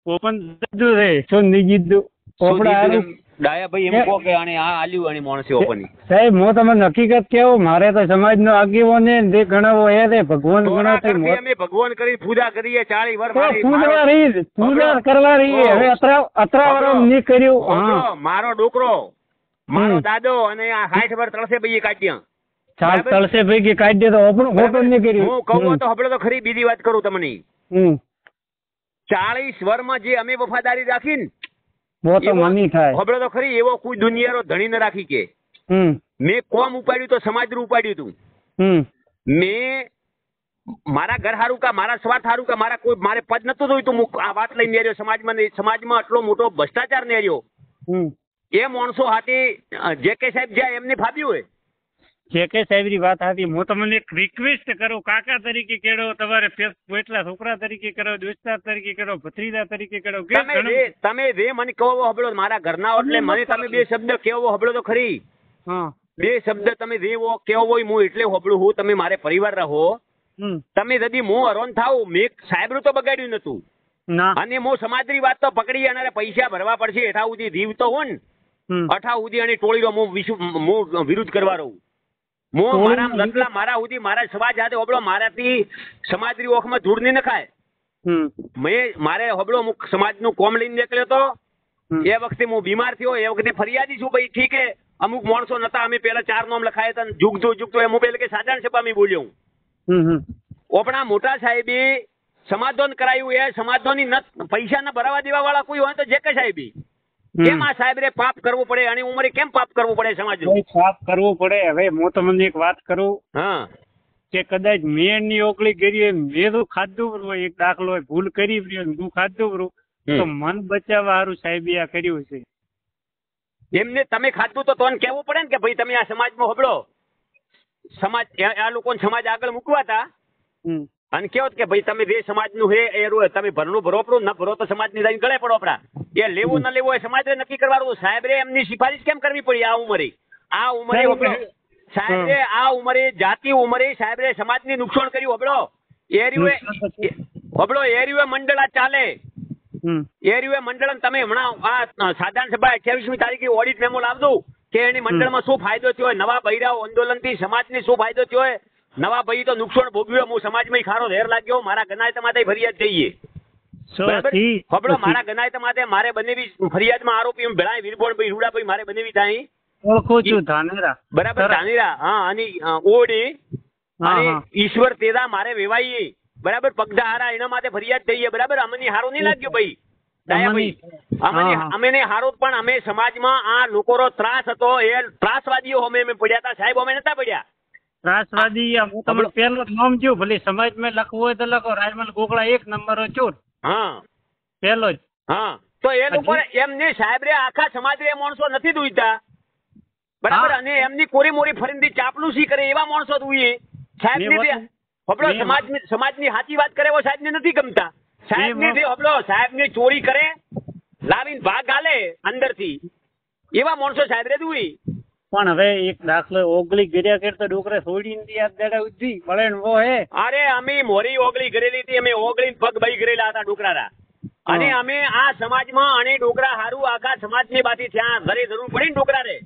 Open દીધું રે શું નહીં કીધું ઓપડા હારું ડાયાભાઈ એમ કહો કે આને આ આલ્યું અને માણસે ઓપન સાહેબ હું તમને હકીકત કેવું મારે તો સમાજનો આગેવાનો ને જે ગણાવો એ રે ભગવાન ગણાવો અમે ભગવાન કરી પૂજા કરીએ 40 વર્ષ પૂજા કરવા રહી હવે અતરા વર્ષ નહીં કર્યું મારો છોકરો મારો દાદો અને આ 60 વર્ષ તળસે ભાઈ કાઢ્યા તળસે ભાઈ કાઢી દે તો ઓપન નહીં કર્યું હું કહું તો હબળો તો ખરી બીજી વાત કરું તમને 40 વર્ષમાં જે અમે વફાદારી રાખી ને હબળો તો ખરી એવો કોઈ દુનિયાનો ધણી ન રાખી કે મેં કોમ ઉપાડ્યું તો સમાજ નું ઉપાડ્યું તું મેં મારા ઘર હારું કા મારા સ્વાર્થ હારું કા મારે પદ નતું જોઈતું હું આ વાત લઈને આવ્યો સમાજમાં આટલો મોટો ભ્રષ્ટાચાર ને આવ્યો એ માણસો હાથે જે કે સાહેબ જ્યાં એમને ફાવ્યું હોય જે કે સાહેબ ની વાત હતી હું તમને એક રિક્વેસ્ટ કરું કાકા તરીકે કેળો તમારે એટલા છોકરા તરીકે કરો દોસ્તાર તરીકે કરો ભત્રીજા તરીકે કરો તમે રે મને કહો હબળો મારા ઘરના એટલે મને તમે બે શબ્દ કેવો હબળો તો ખરી બે શબ્દ તમે રે કેવો હોય હું એટલે હબળું હું તમે મારે પરિવાર રહો તમે જદી હું હરોન થાવ મેં સાહેબ નું તો બગાડ્યું નતું અને હું સમાજની વાત તો પકડી અને પૈસા ભરવા પડશે એઠા સુધી જીવ તો હોય ને અઠા સુધી અને ટોળી હું વિરુદ્ધ કરવા રહું મારા સુધી મારા સમાજ સાથે હોબળો મારાથી સમાજની ઓખમાં ધૂળ નહીં નખાય મારે હોબળો હું સમાજનું કોમ લઈને નીકળ્યો હતો એ વખતે હું બીમાર થયો એ વખતે ફરિયાદી છું ભાઈ ઠીક હે અમુક માણસો નતા અમે પેલા 4 નામ લખાયા હતા જુગતો એમ પેલા કે સાધારણ સભા મેં બોલ્યો હું ઓપણા મોટા સાહેબે સમાધાન કરાયું એ સમાધાનની પૈસા ના ભરાવા દેવા વાળા કોઈ હોય તો જે કે સાહેબી કેમ આ સાહેબ રે પાપ કરવું પડે અને ઉંમરે કેમ પાપ કરવું પડે સમાજ પાપ કરવું પડે હવે હું તમને એક વાત કરું કે કદાચ મેં ની ઓકળી કરી મેં તો ખાધું હોય એક દાખલો હોય ભૂલ કરી હું ખાધું તો મન બચાવવા સારું સાહેબે આ કર્યું છે એમને તમે ખાધું તો તોને કેવું પડે ને કે ભાઈ તમે આ સમાજમાં હબળો સમાજ આ લોકોને સમાજ આગળ મૂકવા હતા અને કેવો કે ભાઈ તમે જે સમાજ નું હે એ તમે ભરનું ભરો ન ભરો તો સમાજ ની ગળે પડો આપડા એ લેવું ન લેવું એ સમાજે નક્કી કરવાનું સાહેબ રે એમની સિફારિશ કેમ કરવી પડી આ ઉંમરે સાહેબ રે આ ઉંમરે જાતિ ઉંમરે સાહેબ રે સમાજ ની નુકસાન કર્યું હબળો એરિયો મંડળ આ ચાલે એરિયો મંડળ તમે હમણાં આ સાધારણ સભા 28મી તારીખે ઓડિટ મેમો લાવજો કે એની મંડળમાં શું ફાયદો થયો નવા બૈરાઓ આંદોલન થી સમાજને શું ફાયદો થયો નવા ભાઈ તો નુકસાન ભોગવ્યો હું સમાજમાં ખારો ધેર લાગ્યો મારા ગનાયત માટે ફરિયાદ જઈએ હબળો મારા ગનાયત માટે મારે બનેવી ફરિયાદમાં આરોપી ભેળાય વીરબોનભાઈ રૂડાભાઈ મારે બનેવી ત્યાં ઓળખું છું ધાનેરા બરાબર ધાનેરા અને ઓડી અને ઈશ્વર તેદા મારે વેવાઈએ બરાબર પગડા હારા એના માટે ફરિયાદ જઈએ બરાબર અમને હારો નહીં લાગ્યો ભાઈ અમે હારો પણ અમે સમાજમાં આ લોકોનો ત્રાસ હતો એ ત્રાસવાદીઓ અમે પડ્યા હતા સાહેબ અમે નતા પડ્યા ત્રાસવાદી હું તમને પેલો નામ છું ભલે સમાજમાં લખવું હોય તો લખો રાજમલ ગોકળા 1 નંબર ચોર પેલો જ તો એ લોકો એમને સાહેબ રે આખા સમાજ રે માણસો નથી દુઈતા બરાબર અને એમની કોરી મોરી ફરીંદી ચાપલુસી કરે એવા માણસો દુઈએ સાહેબ સમાજની સાચી વાત કરે એવો સાહેબ ને નથી ગમતા સાહેબ ની ચોરી કરે લાવીને ભાગ હાલે અંદર થી એવા માણસો સાહેબ રે દુઈ પણ હવે એક દાખલો ઓગળી ગર્યા કરતા ડોકરા છોડીને યાદ દાડા ઉધી મળે વો હે અરે અમે મોરી ઓગળી કરેલી હતી અમે ઓગળી પગ બઈ કરેલા હતા ડોકરારા અને અમે આ સમાજમાં અને ડોકરા હારું આખા સમાજની બાથી ત્યાં ઘરે જરૂર પડી ને ડોકરા રે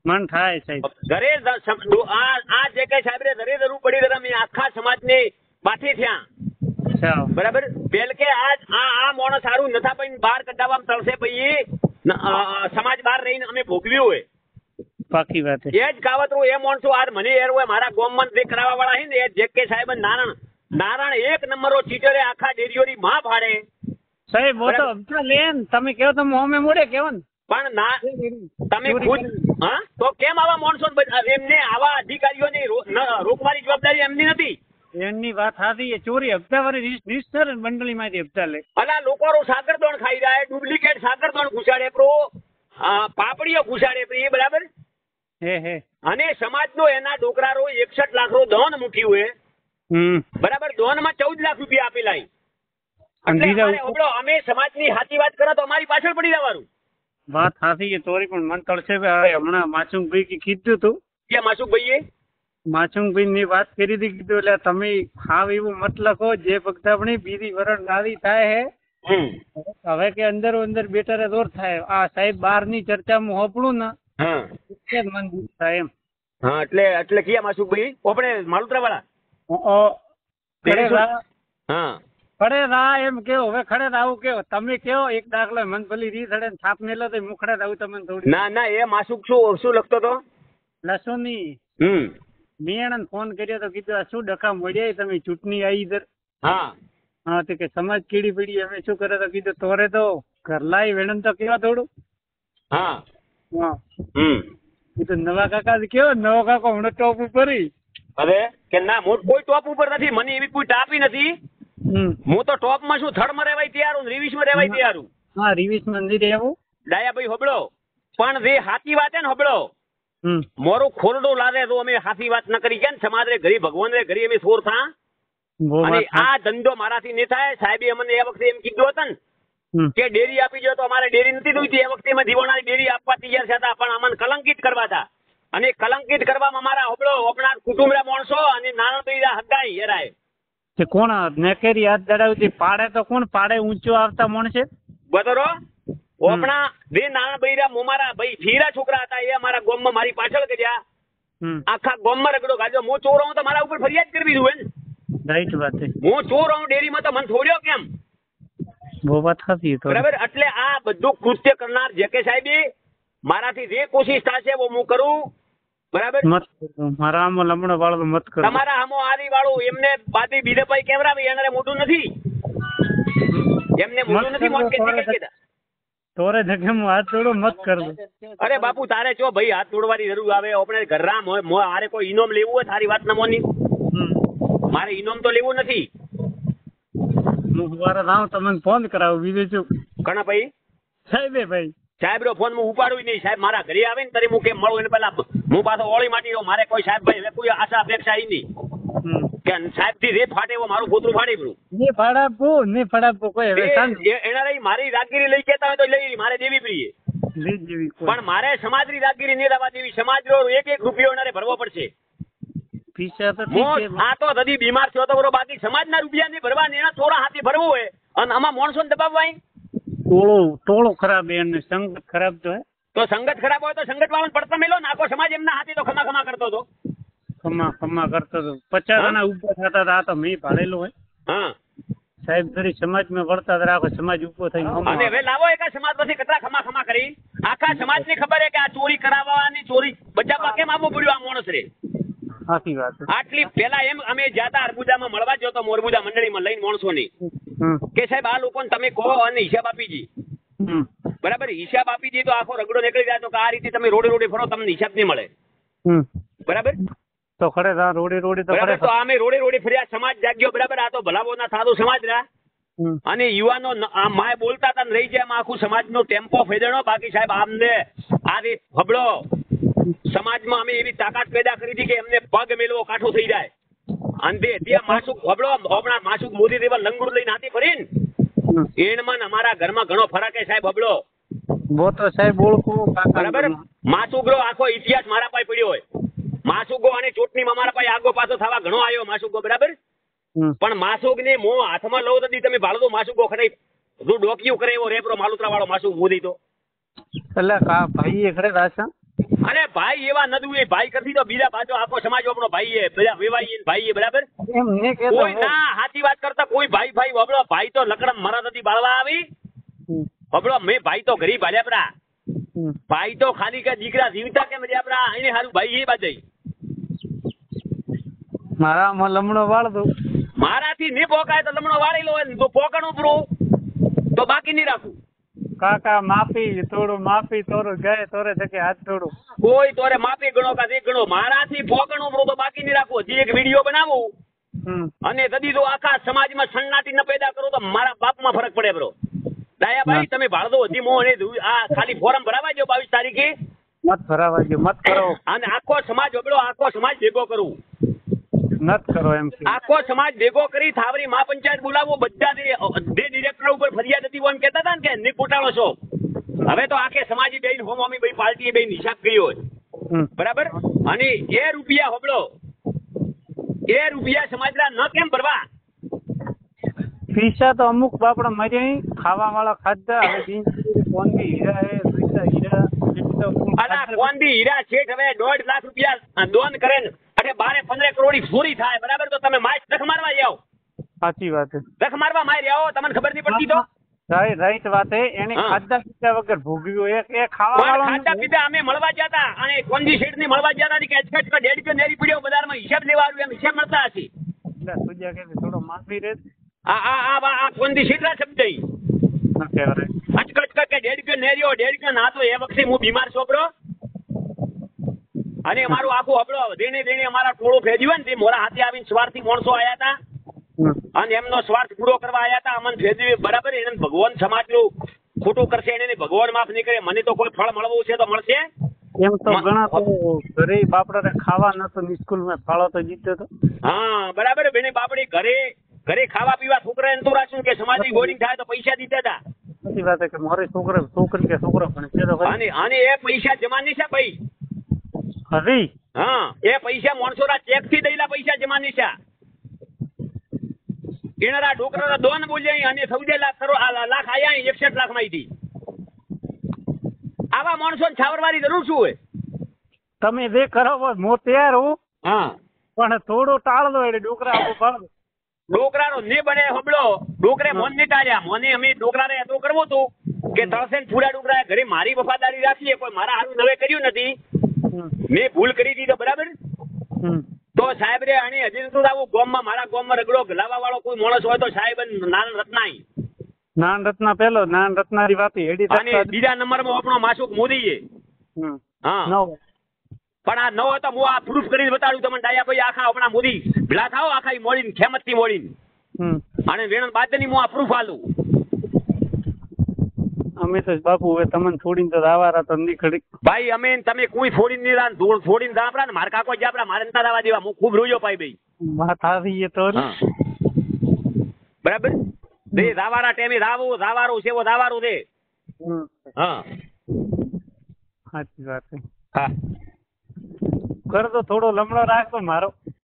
મન થાય સાહેબ ઘરે આ જે કઈ સાહેબ રે ઘરે જરૂર પડી અમે આખા સમાજની બાથી ત્યાં બરાબર પેલ કે આ માણસ સારું નથા પઈ બહાર કઢાવવામાં તળશે ભાઈ સમાજ બહાર રહીને અમે ભોગવ્યું હોય પાકી વાત એ જ કાવતરું એ માણસો આ મને એર હોય મારા ગામમાં જે કરાવવા વાળા છે ને એ જેકે સાહેબ નારાયણ 1 નંબરો ચીટરે આખા ડેરીઓની માં ભાડે સાહેબ વો તો અબતા લેન તમે કહો તો મોમે મોડે કેવો ને પણ ના તમે ખુદ તો કેમ આવા માણસો એમને આવા અધિકારીઓની રોકવાની જવાબદારી એમની નથી એમની વાત સાચી એ ચોરી હપ્તા વાળી નિશ્ચર મંડળી માંથી હપ્તા લે અલા લોકો સાગરદોણ ખાઈ જાય ડુપ્લિકેટ સાગરદોણ ઘુસાડે પ્રો પાપડીઓ ઘુસાડે પ્રી બરાબર અને સમાજનો એના ડોકરારો 61 લાખ નો દોન મૂક્યું બરાબર દોન માં 14 લાખ રૂપિયા આપેલા અમે સમાજની સાચી વાત કરો તો અમારી પાછળ પડી જવાનું વાત સાચી છે તોરી પણ મન તળશે હમણાં માસુમભાઈ કીધું તું કે માસુમભાઈ ની વાત કરી હતી કીધું એટલે તમે હાવ એવું મત લખો જે ભક્તાપણી બીજી વરણ નારી થાય હે હવે કે અંદર અંદર બેટરે દોર થાય આ સાહેબ બહારની ચર્ચામાં હોપડું ને એટલે મન દુઃખ થાય એમ. હા એટલે ક્યાં માસુકભાઈ આપણે માલુત્રા વાળા ખડે રા એમ કેવો હવે ખડે રાવું કેવો તમે કેવો એક દાખલો મન ભલી રી થડે થાપ મેલો તો મુખડે રાવું તમને થોડી. ના એ માસુક શું લખતો તો લસોની મેં ફોન કર્યો તો કીધું શું ડખા મળ્યા તમે ચૂંટણી આવી ઇધર. હા તો કે સમાજ કીડી પીડી અમે શું કરે તો કીધું તોરે તો ઘરલાઈ વેણન તો કેવા થોડું. કીધું નવા કાકા કેવો નવો કાકો હમણાં ટોપ ઉપર અરે કે ના કોઈ ટોપ ઉપર નથી મને એવી કોઈ ટાપી નથી. હું તો ટોપ માં છું થર્ડ માં રહેવાય તૈયાર હું રિવિશ માં રહેવાય તૈયાર હું. હા રિવિશ માં નથી રહેવું ડાયાભાઈ હોબળો પણ જે સાચી વાત હે ને હોબળો મોરું ખોરડું લાદે તો અમે સાચી વાત ન કરી કેમ સમાજ રે ઘરી ભગવાન રે ઘરી અમે સોર થા અને આ ધંધો મારાથી નહીં થાય. સાહેબે અમને એ વખતે એમ કીધું હતું ને કે ડેરી આપી જો તો અમારે ડેરી નથી જોઈતી એ વખતે અમે દીવાણાની ડેરી આપવા તૈયાર હતા પણ અમને કલંકિત કરવા હતા અને કલંકિત કરવામાં અમારા હોબળો આપણા કુટુંબના માણસો અને નાના પૈડા હદાઈ હેરાય તે કોણ નેકેરી હાથ દડાવતી પાડે તો કોણ પાડે ઊંચો આવતા માણસે બતરો આપણા બે નાના બૈરા મોમારા ભાઈ ફીરા છોકરા હતા એ અમારા ગામમાં મારી પાછળ કર્યા આખા ગામમાં રગડો ગાજો હું ચોર હું તો મારા ઉપર ફરિયાદ કરવી દઉં ને રાઈટ વાત છે હું ચોર હું ડેરીમાં તો મને છોડ્યો કેમ બહુ વાત હતી બરાબર. એટલે આ બધું કૃત્ય કરનાર જે કે સાહેબે મારાથી જે કોશિશ થશે હું કરું બરાબર. મત મારા આમો લમણો વાળો મત કરો તમારા આમો આરી વાળું એમને બાદી બીજે પાઈ કેમેરા એને મોઢું નથી એમને મોઢું નથી મોટ કે તોરે જગ્યા હું હાથ તોડો મત કરજો. અરે બાપુ તારે જો ભાઈ હાથ તોડવાની જરૂર આવે આપણે ઘરરામ હોય મારે કોઈ ઇનામ લેવું હોય તારી વાત ના મોની મારે ઇનામ તો લેવું નથી. હું સવારે આવું તમને ફોન કરાવું બીજું શું ઘણા ભાઈ સાહેબ નો ફોન હું ઉપાડું નહીં. સાહેબ મારા ઘરે આવે ને ત્યારે હું કેમ મળું એને પેલા હું પાછો ઓળી માટી રહું મારે કોઈ સાહેબ ભાઈ કોઈ આશા અપેક્ષા નહીં કે સાહેબ થી રે ફાટે એવો મારું પોતરું ફાડી પડું એના લઈ મારી રાગગીરી લઈ કેતા હોય તો લઈ મારે દેવી પ્રિય પણ મારે સમાજની રાગગીરી નહીં રહેવા દેવી. સમાજ નો એક રૂપિયો એનારે ભરવો પડશે. આ તો હજી બીમાર થયો તો બરોબર બાકી સમાજના રૂપિયા નહીં ભરવા એના ચોરા હાથી ભરવું હોય અને આમાં માણસો ને દબાવવા ટોળું ખરાબ એને સંગત ખરાબ તો સંગત ખરાબ હોય તો સંગત વાળા પડતા મેલો ને આખો સમાજ એમના હાથી તો ખમા કરતો હતો 50 જણા ઉભા થતા હતા આ તો મેં પાડેલું હોય. સાહેબ ફરી સમાજમાં વળતા હતા આખો સમાજ ઉભો થઈ અને હવે લાવો એક સમાજ પછી કેટલા ખમા કરી આખા સમાજ ને ખબર છે કે આ ચોરી કરાવવાની ચોરી બચાવવા કેમ આવવું પડ્યું આ માણસ રે. સાચી વાત આટલી પેલા એમ અમે જાતા અરબુદામાં મળવા જતો મોરબુદા મંડળીમાં લઈને માણસોની કે સાહેબ આ લોકોને તમે કહો અને હિસાબ આપીજી બરાબર. હિસાબ આપી દઈએ તો આખો રગડો નીકળી જાય તો આ રીતે તમે રોડે ફરો તમને હિસાબ નહીં મળે બરાબર. તો ખરે રોડે બરાબર તો અમે રોડે ફર્યા સમાજ જાગ્યો બરાબર. આ તો ભલાવો ના સાધુ સમાજ રહ્યા અને યુવાનો માય બોલતા હતા રહી જાય આખું સમાજ નો ટેમ્પો ફેદણો બાકી સાહેબ આમને આ રીત હબળો સમાજમાં અમે એવી તાકાત પેદા કરી હતી કે એમને પગ મેળવો કાઠો થઈ જાય અંતે ત્યાં માસુક હબળો હમણાં માસુક મોદી દેવા લંગડું લઈને હાથી ફરીને એનમાં અમારા ઘરમાં ઘણો ફરક છે સાહેબ હબળો તો સાહેબ ઓળખું બરાબર. માસુગરો આખો ઇતિહાસ મારા પાસે પડ્યો હોય. માસુગો અને ચૂંટણીમાં મારા પાસે આગો પાછો થવા ઘણો આવ્યો માસુગો બરાબર. પણ માસુક ને મો હાથમાં લઉં તો તમે ભાડો માસુગો ખડાઈ ડોકિયું કરે એવો રેપરો માલુત્રા વાળો માસુક મોદી તો એટલે ભાઈ ખડે રાશા અરે ભાઈ એવા નદું એ ભાઈ કરતી તો બીજા બાજુ આખો સમાજ આપણો ભાઈ એ બધા વેવાઈ ભાઈ બરાબર. કોઈ ના સાચી વાત કરતા કોઈ ભાઈ વબળો ભાઈ તો લકડમ મરદ હતી બાળવા આવી વબળો મેં ભાઈ તો ગરીબ હાલ્યા પરા ભાઈ તો ખાલી કે દીકરા જીવતા કેમ રહ્યા પરા એને સારું ભાઈ એ બાજુ મારા લમણો વાળ દો મારાથી નહીં પોકાય તો લમણો વાળેલો હોય ને તો પોકણું પૂરું તો બાકી નહીં રાખવું. કાકા માફી તોરું ગયે તોરે થકે હાથ તોડું કોઈ તોરે માફી ગણો કા તે ગણો મારાથી પોકણું પૂરું તો બાકી નહીં રાખવું. હજી એક વિડીયો બનાવું અને તદી તો આખા સમાજમાં સન્નાટી ન પેદા કરો તો મારા બાપમાં ફરક પડે બ્રો. દયાભાઈ તમે ભાડો હજી મો અને આ ખાલી ફોરમ ભરાવા જો 22 તારીખે મત ભરાવા જો મત કરો અને આખો સમાજ ઓબળો આખો સમાજ ભેગો કરવું નત કરો એમ આખો સમાજ ભેગો કરી થાવરી મહા પંચાયત બોલાવો બધા જે ડિરેક્ટર ઉપર ફરિયાદ હતી એમ કહેતા હતા ને કે નિક પોટાળો છો હવે તો આખે સમાજી બેન હોમોમી બે પાર્ટી બે હિસાબ ગયો હોય બરાબર. અને એ રૂપિયા હોબળો એ રૂપિયા સમાજના ન કેમ ભરવા પીસા તો અમુક બાપડા મરી ખાવા વાળા ખાધા હવે કોંદી હીરા હે હીરા કોંદી હીરા છે હવે 1.5 લાખ રૂપિયા દોન કરે ને એટલે 12-15 કરોડ પૂરી થાય બરાબર તો તમે માઇક રખ મારવા જાઓ. સાચી વાત છે. રખ મારવા મારી આવો તમને ખબર નહીં પડતી તો રાઈટ વાત છે. એને ખાધા પીધા વગર ભોગવ્યું એ ખાવા વાળો ખાધા પીધા અમે મળવા જતા અને કોંજી શેઠ ની મળવા જતા કે અચકટ કે 1.5 કિલો નેરી પડ્યો બજારમાં હિસાબ લેવા આવ્યું એમ હિસાબ મળતા હશે સુજ્યા કે થોડો માફી રે આ કોંજી શેઠ ના શબ્દ અચકટ કે 1.5 કિલો નેરીઓ 1.5 કિલો ના તો એ વખતે હું બીમાર છોકરો અને અમારું આખું હબળો દેણે અમારા ટોળું ભેજ્યું ને તે મોરા હાથે આવીને સ્વાર્થી માણસો આયા હતા અને એમનો સ્વાર્થ પૂરો કરવા આયા હતા અમને ભેજવી બરાબર એને ભગવાન સમાજનું ખોટું કરશે એને ભગવાન માફ નહીં કરે મને તો કોઈ ફળ મળવું છે તો મળશે એમ તો ઘણા તો ઘરે બાપડા ખાવા નતો સ્કૂલ માં ફાળો તો જીત્યો તો હા બરાબર બેને બાપડી ઘરે ખાવા પીવા છોકરા એમ તો રાખ્યું કે સમાજની બોર્ડિંગ થાય તો પૈસા દીધા હતા સાચી વાત કે મારે છોકરી કે છોકરો પણ છે તો અને એ પૈસા જમા નહીં છે ભાઈ હરી હા એ પૈસા માણસોના ચેક થી દઈલા પૈસા જમા નહીં છે એનારા ડોકરા દોન બોલ્યા અને 14 લાખ આયા 61 લાખ માંથી આવા માણસો ને છાવરવાની જરૂર શું હોય તમે જે કરાવો હું તૈયાર હું હા પણ થોડો ટાળ દો એટલે ડોકરાનો ને બને હબળો ડોકરે મોન ની ટાળ્યા મોને અમે ડોકરાને એતો કરવું હતું કે તળસે ફૂડા ડોકરા ઘરે મારી વફાદારી રાખીએ કોઈ મારા હારું નવે કર્યું નથી મેં ભૂલ કરી દીધો બરાબર તો સાહેબ રે અને હજી તો આવું ગામમાં મારા ગામમાં રગડો ગલાવા વાળો કોઈ માણસ હોય તો સાહેબ નાન રત્નાઈ નાન રત્ના પેલો નાન રત્નાની વાત હેડી અને બીજા નંબરમાં આપણો માસુક મોદી છે હા પણ આ ન હોય તો હું આ પ્રૂફ કરીને બતાડું તમને ડાયા ભાઈ આખા આપણા મોદી ભેળા થાવ આખા મોડીને ખેમત થી મોડીને અને વેણ બાદની હું આ પ્રૂફ આલું અમે તો બાપુ હવે તમને છોડીને તો આવારા તો નીકળી ભાઈ અમે તમે કોઈ છોડીને નહીં રાન ધૂળ છોડીને દાપરા ને માર કાકો જાપરા મારે નતા દાવા દેવા હું ખૂબ રોયો પાઈ ભાઈ વાત આવી તો બરાબર દે દાવારા ટેમે દાવારું છે વો દાવારું દે હા સાચી વાત છે હા કર તો થોડો લમણો રાખો મારો